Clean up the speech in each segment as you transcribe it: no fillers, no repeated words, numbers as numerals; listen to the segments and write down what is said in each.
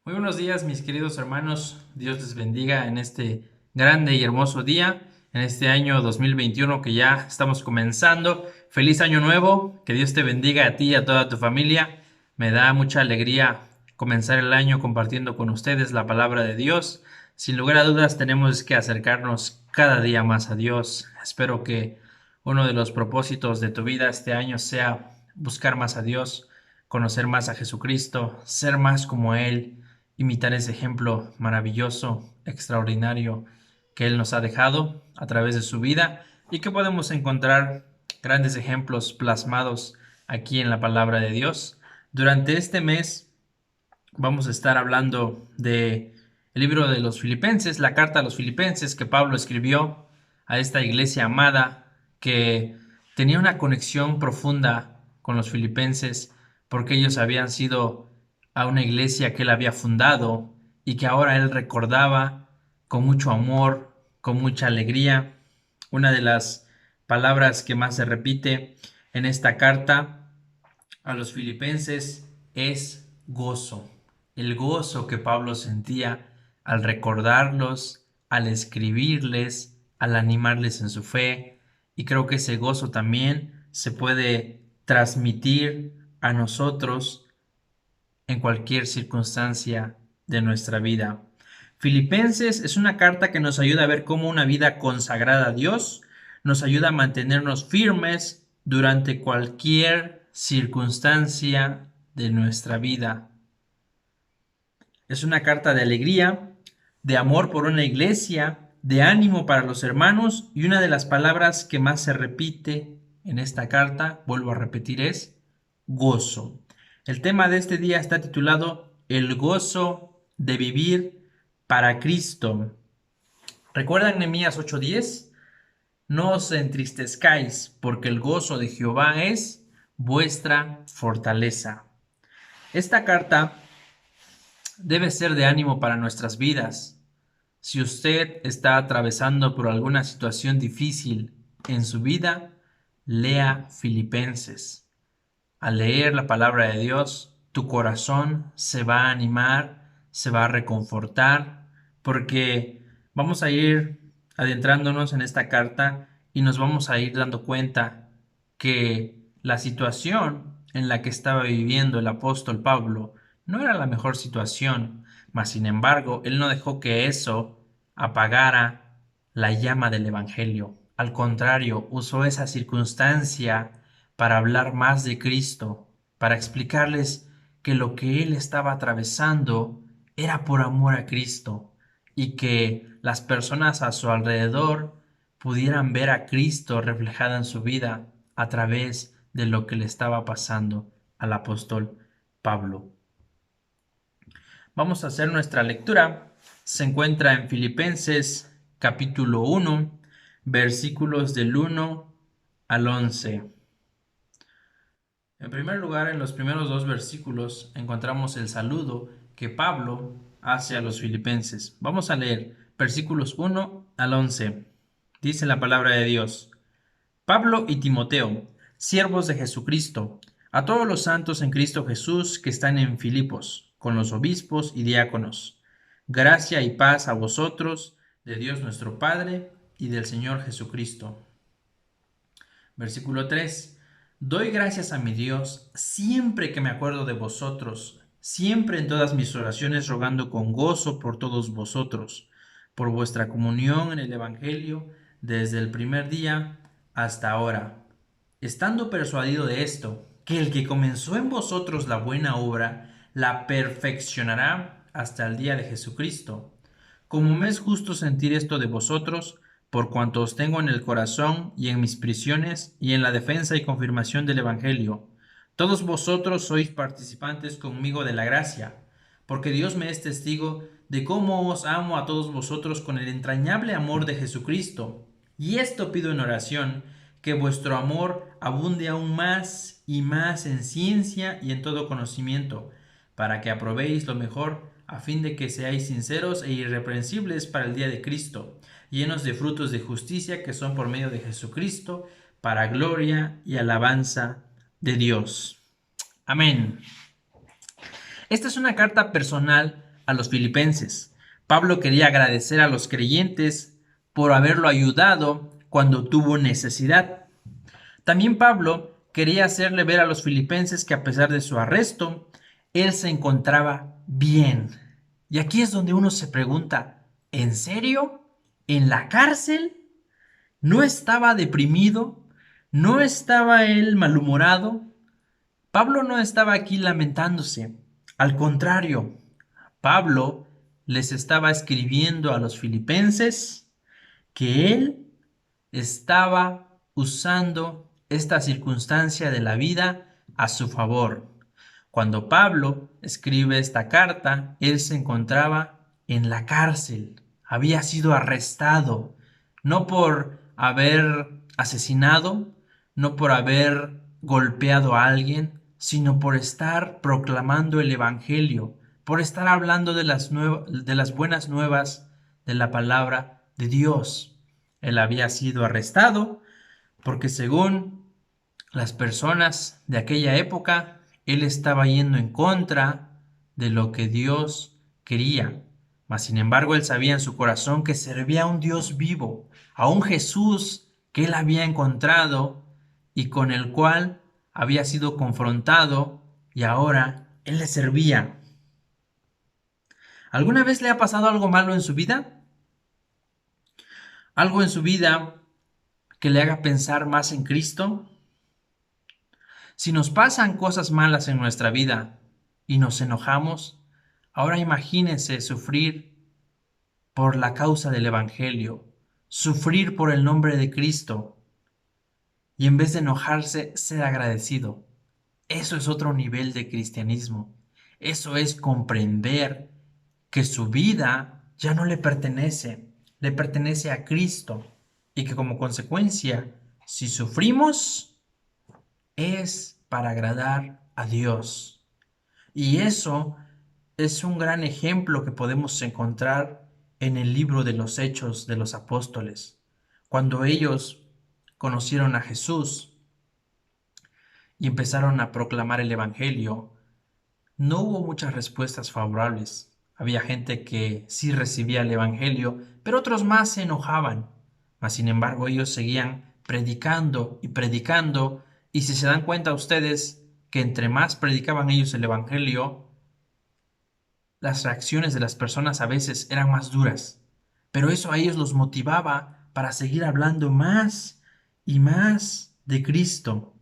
Muy buenos días, mis queridos hermanos. Dios les bendiga en este grande y hermoso día, en este año 2021 que ya estamos comenzando. Feliz año nuevo, que Dios te bendiga a ti y a toda tu familia. Me da mucha alegría comenzar el año compartiendo con ustedes la palabra de Dios. Sin lugar a dudas, tenemos que acercarnos cada día más a Dios. Espero que uno de los propósitos de tu vida este año sea buscar más a Dios, conocer más a Jesucristo, ser más como Él, imitar ese ejemplo maravilloso, extraordinario que Él nos ha dejado a través de su vida y que podemos encontrar grandes ejemplos plasmados aquí en la palabra de Dios. Durante este mes vamos a estar hablando de el libro de los Filipenses, la carta a los Filipenses que Pablo escribió a esta iglesia amada que tenía una conexión profunda con los filipenses porque ellos habían sido a una iglesia que él había fundado y que ahora él recordaba con mucho amor, con mucha alegría. Una de las palabras que más se repite en esta carta a los filipenses es gozo. El gozo que Pablo sentía al recordarlos, al escribirles, al animarles en su fe. Y creo que ese gozo también se puede transmitir a nosotros en cualquier circunstancia de nuestra vida. Filipenses es una carta que nos ayuda a ver cómo una vida consagrada a Dios nos ayuda a mantenernos firmes durante cualquier circunstancia de nuestra vida. Es una carta de alegría, de amor por una iglesia, de ánimo para los hermanos y una de las palabras que más se repite en esta carta, vuelvo a repetir, es gozo. El tema de este día está titulado El gozo de vivir para Cristo. ¿Recuerdan Nehemías 8:10? No os entristezcáis, porque el gozo de Jehová es vuestra fortaleza. Esta carta debe ser de ánimo para nuestras vidas. Si usted está atravesando por alguna situación difícil en su vida, lea Filipenses. Al leer la palabra de Dios, tu corazón se va a animar, se va a reconfortar, porque vamos a ir adentrándonos en esta carta y nos vamos a ir dando cuenta que la situación en la que estaba viviendo el apóstol Pablo no era la mejor situación, mas sin embargo, él no dejó que eso apagara la llama del Evangelio. Al contrario, usó esa circunstancia para hablar más de Cristo, para explicarles que lo que él estaba atravesando era por amor a Cristo y que las personas a su alrededor pudieran ver a Cristo reflejado en su vida a través de lo que le estaba pasando al apóstol Pablo. Vamos a hacer nuestra lectura. Se encuentra en Filipenses capítulo 1, versículos del 1 al 11. En primer lugar, en los primeros dos versículos encontramos el saludo que Pablo hace a los filipenses. Vamos a leer versículos 1 al 11. Dice la palabra de Dios. Pablo y Timoteo, siervos de Jesucristo, a todos los santos en Cristo Jesús que están en Filipos, con los obispos y diáconos. Gracia y paz a vosotros, de Dios nuestro Padre y del Señor Jesucristo. Versículo 3. Doy gracias a mi Dios siempre que me acuerdo de vosotros, siempre en todas mis oraciones rogando con gozo por todos vosotros, por vuestra comunión en el Evangelio desde el primer día hasta ahora, estando persuadido de esto, que el que comenzó en vosotros la buena obra, la perfeccionará hasta el día de Jesucristo. Como me es justo sentir esto de vosotros, por cuanto os tengo en el corazón y en mis prisiones y en la defensa y confirmación del Evangelio. Todos vosotros sois participantes conmigo de la gracia, porque Dios me es testigo de cómo os amo a todos vosotros con el entrañable amor de Jesucristo. Y esto pido en oración, que vuestro amor abunde aún más y más en ciencia y en todo conocimiento, para que aprobéis lo mejor, a fin de que seáis sinceros e irreprensibles para el día de Cristo, llenos de frutos de justicia que son por medio de Jesucristo, para gloria y alabanza de Dios. Amén. Esta es una carta personal a los filipenses. Pablo quería agradecer a los creyentes por haberlo ayudado cuando tuvo necesidad. También Pablo quería hacerle ver a los filipenses que a pesar de su arresto, él se encontraba bien. Y aquí es donde uno se pregunta, ¿en serio? ¿En la cárcel? ¿No estaba deprimido? ¿No estaba él malhumorado? Pablo no estaba aquí lamentándose. Al contrario, Pablo les estaba escribiendo a los filipenses que él estaba usando esta circunstancia de la vida a su favor. Cuando Pablo escribe esta carta, él se encontraba en la cárcel, había sido arrestado, no por haber asesinado, no por haber golpeado a alguien, sino por estar proclamando el Evangelio, por estar hablando de las buenas nuevas de la palabra de Dios. Él había sido arrestado porque según las personas de aquella época, él estaba yendo en contra de lo que Dios quería. Mas sin embargo, él sabía en su corazón que servía a un Dios vivo, a un Jesús que él había encontrado y con el cual había sido confrontado y ahora él le servía. ¿Alguna vez le ha pasado algo malo en su vida? ¿Algo en su vida que le haga pensar más en Cristo? Si nos pasan cosas malas en nuestra vida y nos enojamos, ahora imagínense sufrir por la causa del Evangelio, sufrir por el nombre de Cristo y en vez de enojarse, ser agradecido. Eso es otro nivel de cristianismo. Eso es comprender que su vida ya no le pertenece a Cristo y que como consecuencia, si sufrimos, es para agradar a Dios. Y eso es un gran ejemplo que podemos encontrar en el libro de los Hechos de los Apóstoles. Cuando ellos conocieron a Jesús y empezaron a proclamar el Evangelio, no hubo muchas respuestas favorables. Había gente que sí recibía el Evangelio, pero otros más se enojaban. Mas, sin embargo, ellos seguían predicando y predicando, y si se dan cuenta ustedes que entre más predicaban ellos el Evangelio, las reacciones de las personas a veces eran más duras. Pero eso a ellos los motivaba para seguir hablando más y más de Cristo.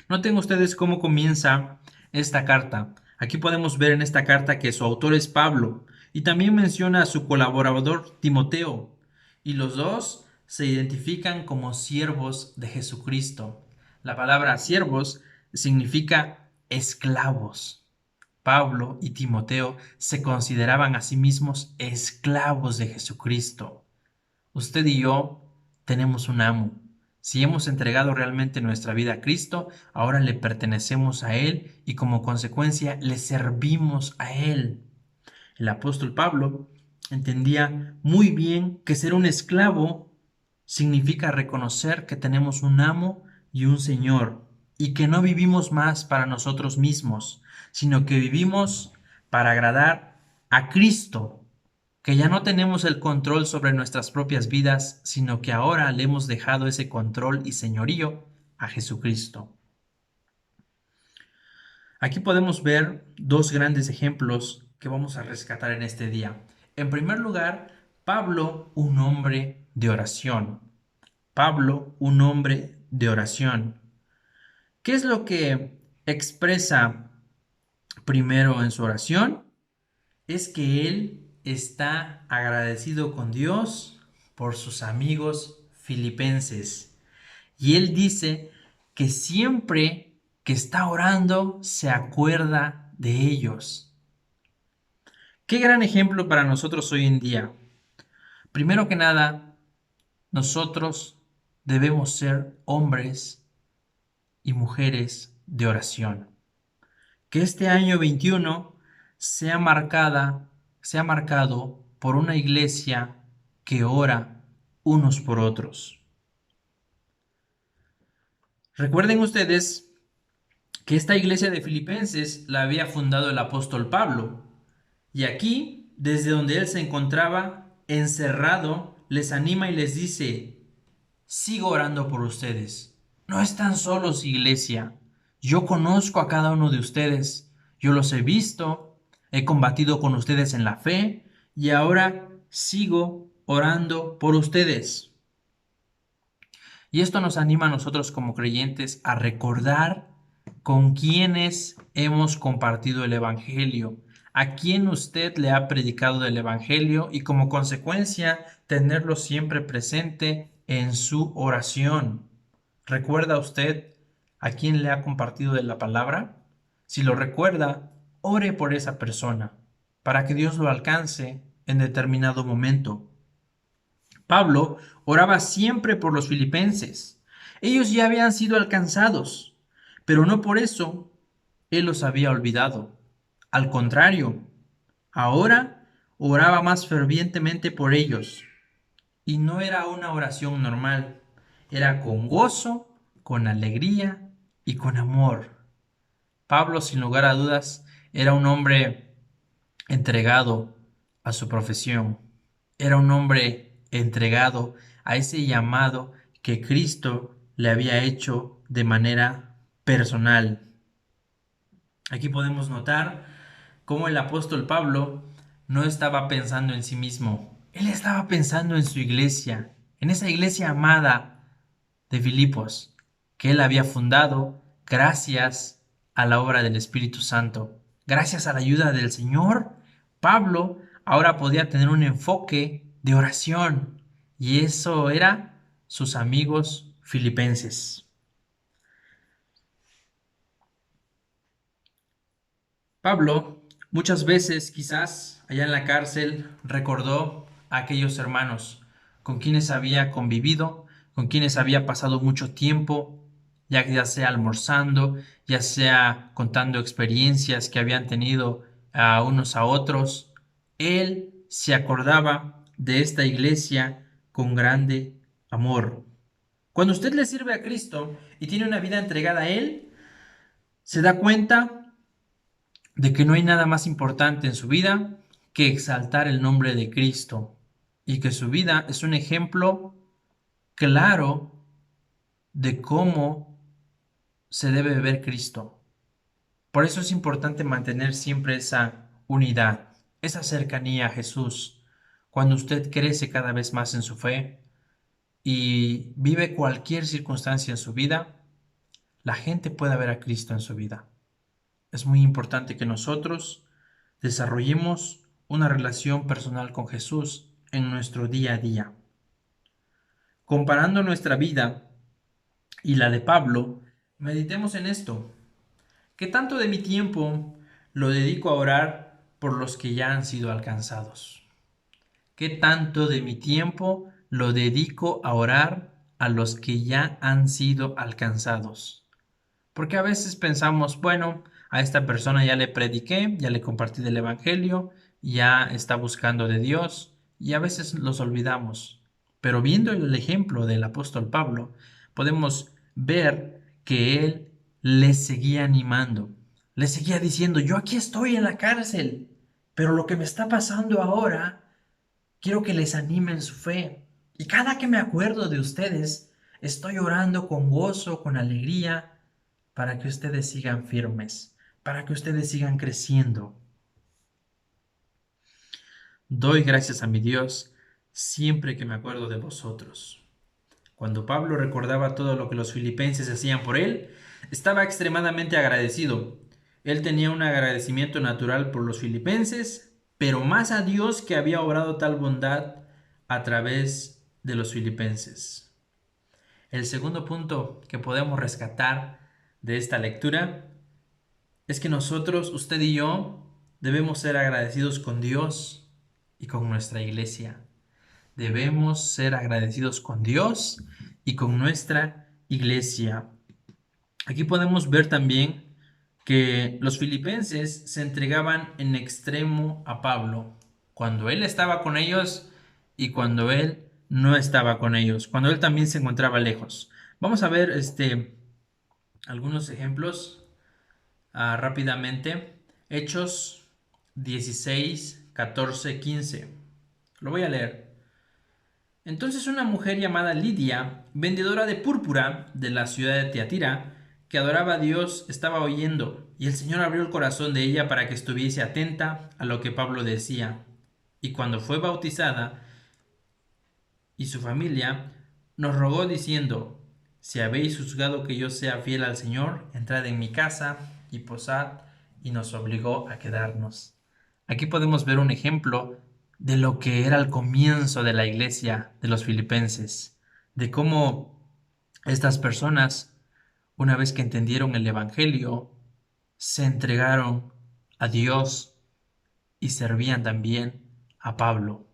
Noten ustedes cómo comienza esta carta. Aquí podemos ver en esta carta que su autor es Pablo y también menciona a su colaborador Timoteo. Y los dos se identifican como siervos de Jesucristo. La palabra siervos significa esclavos. Pablo y Timoteo se consideraban a sí mismos esclavos de Jesucristo. Usted y yo tenemos un amo. Si hemos entregado realmente nuestra vida a Cristo, ahora le pertenecemos a Él y como consecuencia le servimos a Él. El apóstol Pablo entendía muy bien que ser un esclavo significa reconocer que tenemos un amo y un Señor y que no vivimos más para nosotros mismos, sino que vivimos para agradar a Cristo, que ya no tenemos el control sobre nuestras propias vidas, sino que ahora le hemos dejado ese control y señorío a Jesucristo. Aquí podemos ver dos grandes ejemplos que vamos a rescatar en este día. En primer lugar, Pablo, un hombre de oración. Pablo, un hombre de oración. ¿Qué es lo que expresa primero en su oración? Es que él está agradecido con Dios por sus amigos filipenses. Y él dice que siempre que está orando se acuerda de ellos. Qué gran ejemplo para nosotros hoy en día. Primero que nada, nosotros debemos ser hombres y mujeres de oración. Que este año 21 sea marcado por una iglesia que ora unos por otros. Recuerden ustedes que esta iglesia de Filipenses la había fundado el apóstol Pablo. Y aquí, desde donde él se encontraba, encerrado, les anima y les dice: sigo orando por ustedes. No están solos, iglesia. Yo conozco a cada uno de ustedes. Yo los he visto. He combatido con ustedes en la fe. Y ahora sigo orando por ustedes. Y esto nos anima a nosotros como creyentes a recordar con quienes hemos compartido el Evangelio, a quién usted le ha predicado del Evangelio y como consecuencia tenerlo siempre presente en su oración. ¿Recuerda usted a quién le ha compartido de la palabra? Si lo recuerda, ore por esa persona para que Dios lo alcance en determinado momento. Pablo oraba siempre por los filipenses. Ellos ya habían sido alcanzados, pero no por eso él los había olvidado. Al contrario, ahora oraba más fervientemente por ellos. Y no era una oración normal, era con gozo, con alegría y con amor. Pablo, sin lugar a dudas, era un hombre entregado a su profesión. Era un hombre entregado a ese llamado que Cristo le había hecho de manera personal. Aquí podemos notar cómo el apóstol Pablo no estaba pensando en sí mismo. Él estaba pensando en su iglesia, en esa iglesia amada de Filipos, que él había fundado gracias a la obra del Espíritu Santo. Gracias a la ayuda del Señor, Pablo ahora podía tener un enfoque de oración, y eso era sus amigos filipenses. Pablo muchas veces, quizás allá en la cárcel, recordó a aquellos hermanos con quienes había convivido, con quienes había pasado mucho tiempo, ya sea almorzando, ya sea contando experiencias que habían tenido a unos a otros. Él se acordaba de esta iglesia con grande amor. Cuando usted le sirve a Cristo y tiene una vida entregada a Él, se da cuenta de que no hay nada más importante en su vida que exaltar el nombre de Cristo, y que su vida es un ejemplo claro de cómo se debe ver Cristo. Por eso es importante mantener siempre esa unidad, esa cercanía a Jesús. Cuando usted crece cada vez más en su fe y vive cualquier circunstancia en su vida, la gente pueda ver a Cristo en su vida. Es muy importante que nosotros desarrollemos una relación personal con Jesús en nuestro día a día. Comparando nuestra vida y la de Pablo, meditemos en esto. ¿Qué tanto de mi tiempo lo dedico a orar por los que ya han sido alcanzados? ¿Qué tanto de mi tiempo lo dedico a orar a los que ya han sido alcanzados? Porque a veces pensamos, bueno, a esta persona ya le prediqué, ya le compartí del Evangelio, ya está buscando de Dios, y a veces los olvidamos. Pero viendo el ejemplo del apóstol Pablo, podemos ver que él les seguía animando, les seguía diciendo: yo aquí estoy en la cárcel, pero lo que me está pasando ahora, quiero que les anime en su fe. Y cada que me acuerdo de ustedes, estoy orando con gozo, con alegría, para que ustedes sigan firmes, para que ustedes sigan creciendo. Doy gracias a mi Dios siempre que me acuerdo de vosotros. Cuando Pablo recordaba todo lo que los filipenses hacían por él, estaba extremadamente agradecido. Él tenía un agradecimiento natural por los filipenses, pero más a Dios, que había obrado tal bondad a través de los filipenses. El segundo punto que podemos rescatar de esta lectura es que nosotros, usted y yo, debemos ser agradecidos con Dios y con nuestra iglesia. Debemos ser agradecidos con Dios y con nuestra iglesia. Aquí podemos ver también que los filipenses se entregaban en extremo a Pablo, cuando él estaba con ellos y cuando él no estaba con ellos, cuando él también se encontraba lejos. Vamos a ver algunos ejemplos rápidamente. Hechos 16, 14, 15. Lo voy a leer. Entonces una mujer llamada Lidia, vendedora de púrpura de la ciudad de Tiatira, que adoraba a Dios, estaba oyendo, y el Señor abrió el corazón de ella para que estuviese atenta a lo que Pablo decía. Y cuando fue bautizada, y su familia, nos rogó diciendo, si habéis juzgado que yo sea fiel al Señor, entrad en mi casa y posad, y nos obligó a quedarnos. Aquí podemos ver un ejemplo de lo que era el comienzo de la iglesia de los filipenses, de cómo estas personas, una vez que entendieron el Evangelio, se entregaron a Dios y servían también a Pablo.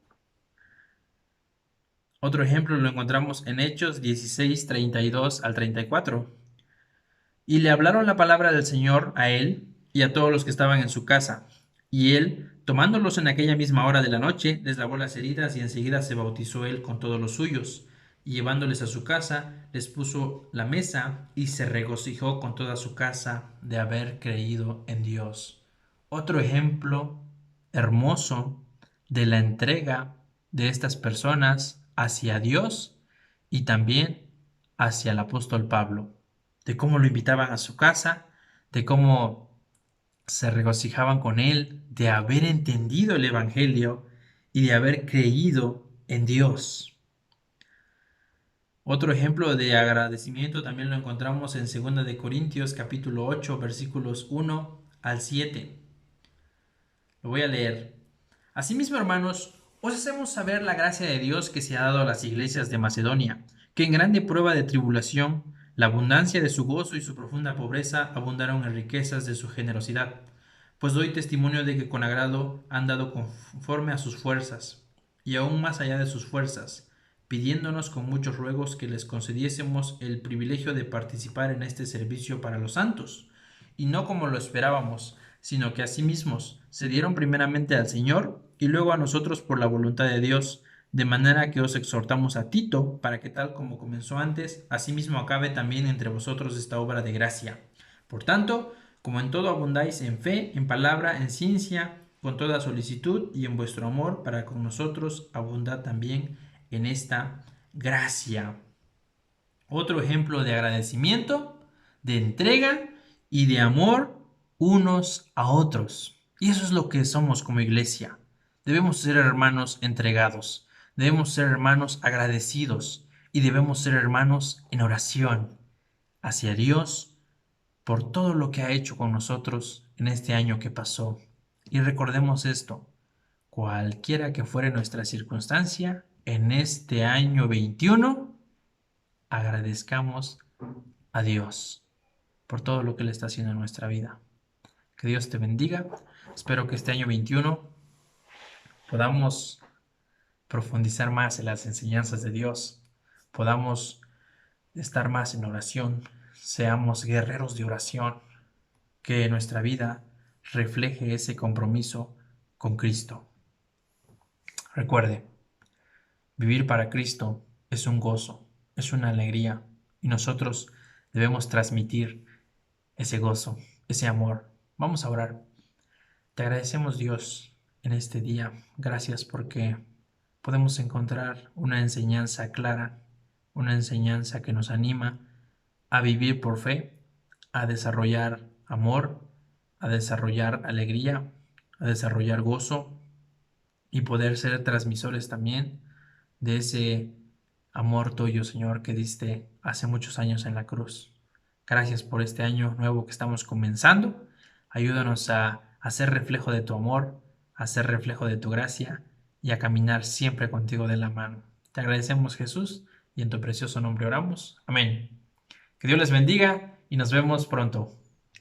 Otro ejemplo lo encontramos en Hechos 16, 32 al 34. Y le hablaron la palabra del Señor a él y a todos los que estaban en su casa. Y él, tomándolos en aquella misma hora de la noche, les lavó las heridas y enseguida se bautizó él con todos los suyos. Y llevándoles a su casa, les puso la mesa y se regocijó con toda su casa de haber creído en Dios. Otro ejemplo hermoso de la entrega de estas personas hacia Dios y también hacia el apóstol Pablo, de cómo lo invitaban a su casa, de cómo se regocijaban con él, de haber entendido el Evangelio y de haber creído en Dios. Otro ejemplo de agradecimiento también lo encontramos en 2 de Corintios capítulo 8 versículos 1 al 7. Lo voy a leer. Asimismo, hermanos, os hacemos saber la gracia de Dios que se ha dado a las iglesias de Macedonia, que en grande prueba de tribulación, la abundancia de su gozo y su profunda pobreza abundaron en riquezas de su generosidad. Pues doy testimonio de que con agrado han dado conforme a sus fuerzas, y aún más allá de sus fuerzas, pidiéndonos con muchos ruegos que les concediésemos el privilegio de participar en este servicio para los santos, y no como lo esperábamos, sino que asimismo se dieron primeramente al Señor y luego a nosotros por la voluntad de Dios, de manera que os exhortamos a Tito, para que tal como comenzó antes, asimismo acabe también entre vosotros esta obra de gracia. Por tanto, como en todo abundáis en fe, en palabra, en ciencia, con toda solicitud y en vuestro amor para con nosotros, abundad también en esta gracia. Otro ejemplo de agradecimiento, de entrega y de amor unos a otros. Y eso es lo que somos como iglesia. Debemos ser hermanos entregados, debemos ser hermanos agradecidos y debemos ser hermanos en oración hacia Dios por todo lo que ha hecho con nosotros en este año que pasó. Y recordemos esto, cualquiera que fuere nuestra circunstancia, en este año 21, agradezcamos a Dios por todo lo que Él está haciendo en nuestra vida. Que Dios te bendiga. Espero que este año 21 podamos profundizar más en las enseñanzas de Dios, podamos estar más en oración, seamos guerreros de oración, que nuestra vida refleje ese compromiso con Cristo. Recuerde, vivir para Cristo es un gozo, es una alegría, y nosotros debemos transmitir ese gozo, ese amor. Vamos a orar. Te agradecemos, Dios, en este día. Gracias porque podemos encontrar una enseñanza clara, una enseñanza que nos anima a vivir por fe, a desarrollar amor, a desarrollar alegría, a desarrollar gozo y poder ser transmisores también de ese amor tuyo, Señor, que diste hace muchos años en la cruz. Gracias por este año nuevo que estamos comenzando. Ayúdanos a hacer reflejo de tu amor, a hacer reflejo de tu gracia y a caminar siempre contigo de la mano. Te agradecemos, Jesús, y en tu precioso nombre oramos. Amén. Que Dios les bendiga y nos vemos pronto.